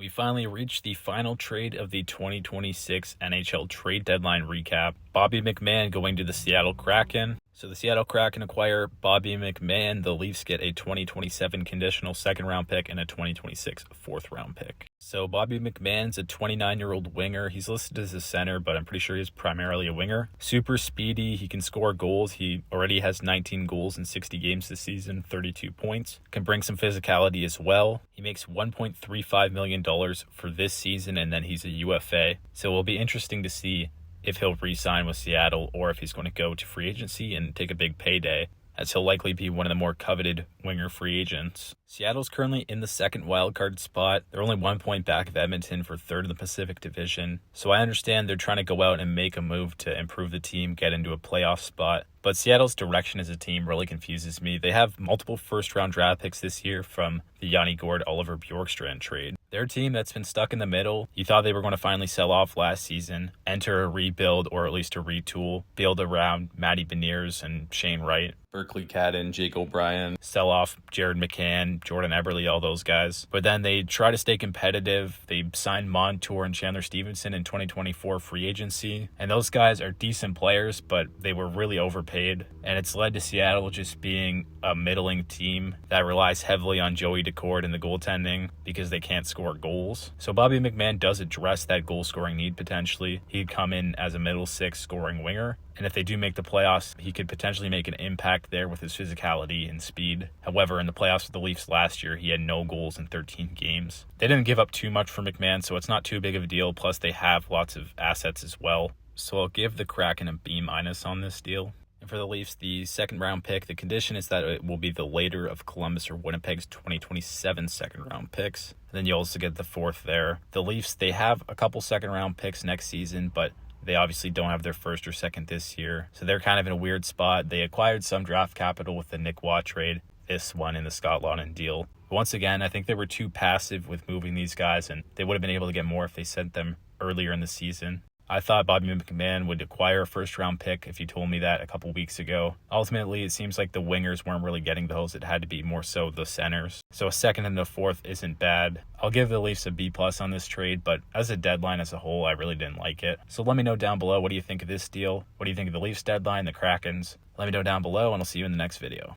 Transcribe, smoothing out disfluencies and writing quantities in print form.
We finally reached the final trade of the 2026 NHL trade deadline recap. Bobby McMann going to the Seattle Kraken. So the Seattle Kraken acquire Bobby McMann. The Leafs get a 2027 conditional second-round pick and a 2026 fourth-round pick. So Bobby McMann's a 29-year-old winger. He's listed as a center, but I'm pretty sure he's primarily a winger. Super speedy. He can score goals. He already has 19 goals in 60 games this season, 32 points. Can bring some physicality as well. He makes $1.35 million for this season, and then he's a UFA. So it will be interesting to see if he'll re-sign with Seattle or if he's going to go to free agency and take a big payday, as he'll likely be one of the more coveted winger free agents. Seattle's currently in the second wildcard spot. They're only 1 point back of Edmonton for third in the Pacific Division. So I understand they're trying to go out and make a move to improve the team, get into a playoff spot. But Seattle's direction as a team really confuses me. They have multiple first-round draft picks this year from the Yanni Gourde-Oliver Bjorkstrand trade. They're a team that's been stuck in the middle. You thought they were going to finally sell off last season, enter a rebuild or at least a retool, build around Matty Beniers and Shane Wright, Berkeley Cadden, Jake O'Brien, sell off Jared McCann, Jordan Eberle, all those guys. But then they try to stay competitive. They signed Montour and Chandler Stevenson in 2024 free agency. And those guys are decent players, but they were really overpaid. And it's led to Seattle just being a middling team that relies heavily on Joey Daccord in the goaltending because they can't score goals. So Bobby McMann does address that goal scoring need potentially. He'd come in as a middle six scoring winger. And if they do make the playoffs, he could potentially make an impact there with his physicality and speed. However, in the playoffs with the Leafs last year, he had no goals in 13 games. They didn't give up too much for McMann, so it's not too big of a deal. Plus, they have lots of assets as well. So I'll give the Kraken a B- on this deal. And for the Leafs, the second-round pick, the condition is that it will be the later of Columbus or Winnipeg's 2027 second-round picks. And then you also get the fourth there. The Leafs, they have a couple second-round picks next season, but they obviously don't have their first or second this year. So they're kind of in a weird spot. They acquired some draft capital with the Nick Watt trade, this one in the Scott Laughton deal. But once again, I think they were too passive with moving these guys, and they would have been able to get more if they sent them earlier in the season. I thought Bobby McMann would acquire a first-round pick if you told me that a couple weeks ago. Ultimately, it seems like the wingers weren't really getting those. It had to be more so the centers. So a second and a fourth isn't bad. I'll give the Leafs a B+ on this trade, but as a deadline as a whole, I really didn't like it. So let me know down below, what do you think of this deal? What do you think of the Leafs deadline, the Kraken's? Let me know down below, and I'll see you in the next video.